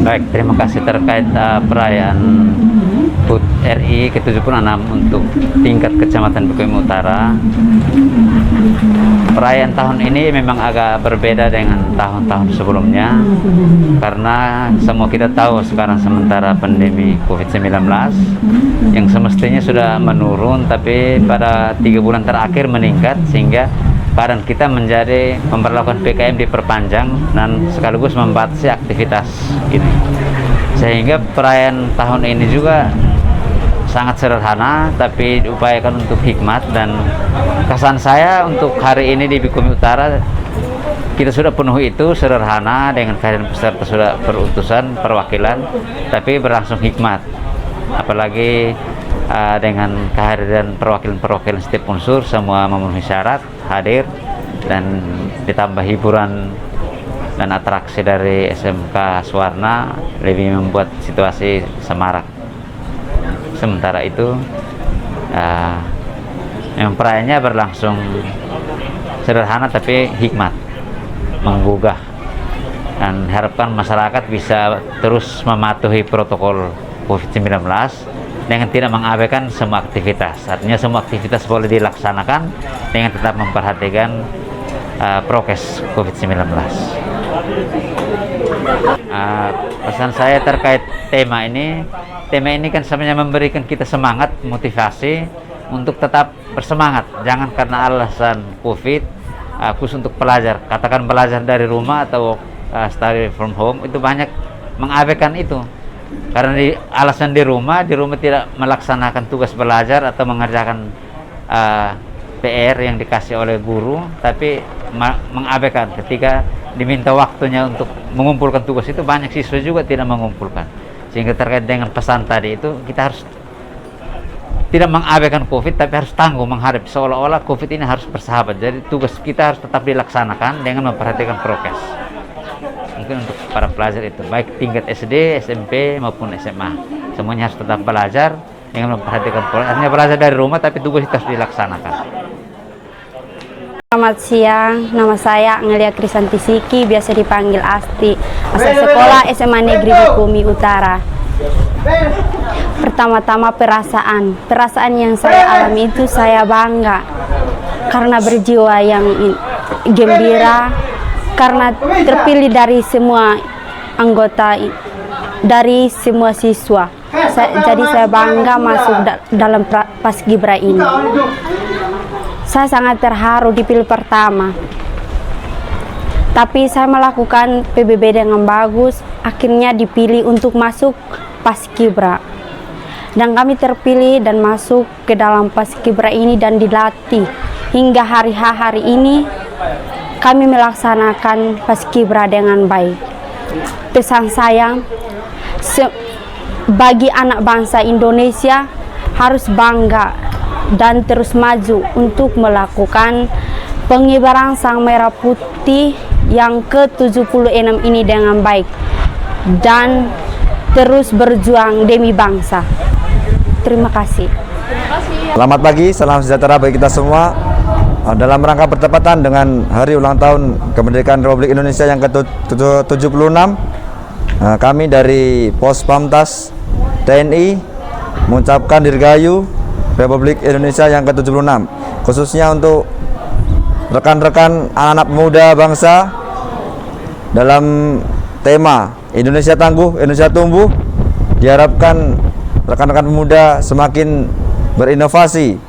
Baik, terima kasih terkait perayaan HUT RI ke-76 untuk tingkat Kecamatan Bukit Utara. Perayaan tahun ini memang agak berbeda dengan tahun-tahun sebelumnya karena semua kita tahu sekarang sementara pandemi COVID-19 yang semestinya sudah menurun, tapi pada 3 bulan terakhir meningkat sehingga keadaan kita menjadi memperlakukan PKM diperpanjang dan sekaligus membatasi aktivitas ini. Sehingga perayaan tahun ini juga sangat sederhana tapi diupayakan untuk hikmat, dan kesan saya untuk hari ini di Bukit Utara kita sudah penuhi itu sederhana dengan kehadiran peserta sudah berutusan perwakilan tapi berlangsung hikmat, apalagi dengan kehadiran perwakilan setiap unsur semua memenuhi syarat hadir, dan ditambah hiburan dan atraksi dari SMK Suwarna lebih membuat situasi semarak. Sementara itu yang perayaannya berlangsung sederhana tapi hikmat, menggugah, dan harapkan masyarakat bisa terus mematuhi protokol COVID-19 dengan tidak mengabaikan semua aktivitas. Artinya semua aktivitas boleh dilaksanakan dengan tetap memperhatikan prokes COVID-19. Pesan saya terkait tema ini kan sebenarnya memberikan kita semangat, motivasi untuk tetap bersemangat. Jangan karena alasan COVID, khusus untuk pelajar, katakan belajar dari rumah atau study from home, itu banyak mengabaikan itu. Karena alasan di rumah tidak melaksanakan tugas belajar atau mengerjakan PR yang dikasih oleh guru, tapi mengabaikan ketika diminta waktunya untuk mengumpulkan tugas itu, banyak siswa juga tidak mengumpulkan. Sehingga terkait dengan pesan tadi itu, kita harus tidak mengabaikan COVID tapi harus tangguh menghadapi, seolah-olah COVID ini harus bersahabat. Jadi tugas kita harus tetap dilaksanakan dengan memperhatikan prokes. Mungkin untuk para pelajar itu baik tingkat SD, SMP maupun SMA, semuanya harus tetap belajar dengan memperhatikan prokes. Artinya belajar dari rumah tapi tugas itu harus dilaksanakan. Selamat siang, nama saya Angelia Krisanti Siki, biasa dipanggil Asti, asal sekolah SMA Negeri Bukit Utara. Pertama-tama perasaan yang saya alami itu saya bangga karena berjiwa yang gembira, karena terpilih dari semua anggota, dari semua siswa. Jadi saya bangga masuk dalam Paskibra ini. Saya sangat terharu dipilih pertama. Tapi saya melakukan PBB dengan bagus, akhirnya dipilih untuk masuk Paskibra. Dan kami terpilih dan masuk ke dalam Paskibra ini dan dilatih. Hingga hari ini kami melaksanakan Paskibra dengan baik. Pesan saya, bagi anak bangsa Indonesia harus bangga dan terus maju untuk melakukan pengibaran Sang Merah Putih yang ke-76 ini dengan baik dan terus berjuang demi bangsa. Terima kasih. Selamat pagi, salam sejahtera bagi kita semua. Dalam rangka bertepatan dengan hari ulang tahun kemerdekaan Republik Indonesia yang ke-76, kami dari Pos Pamtas TNI mengucapkan dirgahayu Republik Indonesia yang ke-76, khususnya untuk rekan-rekan anak-anak muda bangsa dalam tema Indonesia Tangguh, Indonesia Tumbuh. Diharapkan rekan-rekan pemuda semakin berinovasi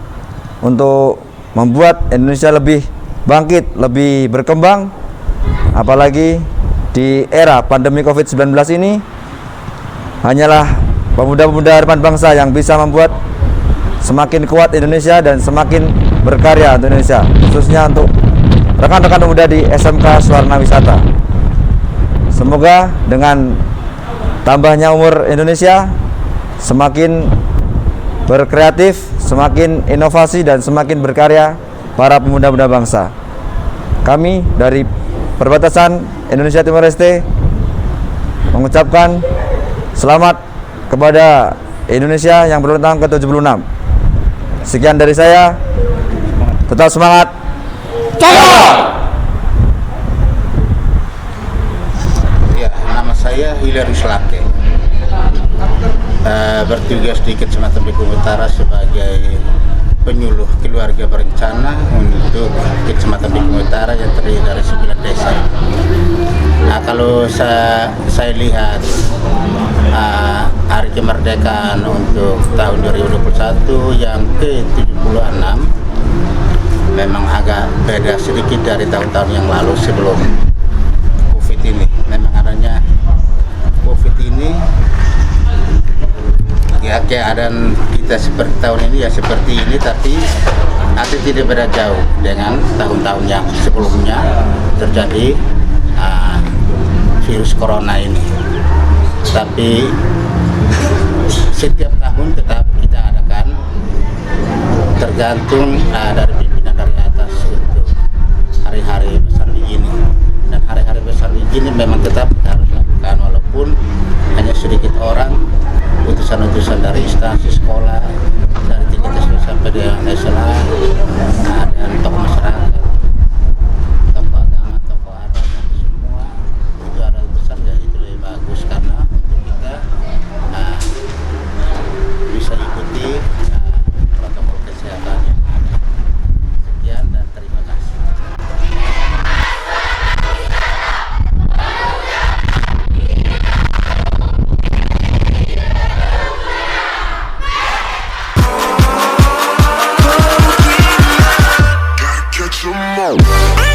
untuk membuat Indonesia lebih bangkit, lebih berkembang, apalagi di era pandemi COVID-19 ini. Hanyalah pemuda-pemuda harapan bangsa yang bisa membuat semakin kuat Indonesia dan semakin berkarya untuk Indonesia, khususnya untuk rekan-rekan pemuda di SMK Suwarna Wisata. Semoga dengan tambahnya umur Indonesia semakin berkreatif, semakin inovasi dan semakin berkarya para pemuda-pemuda bangsa. Kami dari perbatasan Indonesia Timor Leste mengucapkan selamat kepada Indonesia yang berulang tahun ke-76. Sekian dari saya. Tetap semangat. Ya, nama saya saya Hilarius Lake, bertugas di Kecamatan Bikung Utara sebagai penyuluh keluarga berencana untuk Kecamatan Bikung Utara yang terdiri dari 9 desa. Nah, kalau saya lihat hari kemerdekaan untuk tahun 2021 yang ke-76 memang agak beda sedikit dari tahun-tahun yang lalu sebelum COVID ini. Memang adanya COVID ini, ya keadaan kita seperti tahun ini ya seperti ini, tapi tidak beda jauh dengan tahun-tahun yang sebelumnya terjadi virus corona ini. Tapi setiap tahun tetap kita adakan, tergantung dari pimpinan dari atas untuk hari-hari besar begini. Dan hari-hari besar begini memang tetap kita harus lakukan walaupun hanya sedikit orang, utusan-utusan dari instansi sekolah, dari tingkat SD sampai dengan nasional, dan tokoh masyarakat, tokoh agama, tokoh adat, dan semua itu ada utusan, ya itu lebih bagus karena untuk kita bisa ikuti protokol kesehatan yang ada. Sekian dan terima kasih. Catch 'em all.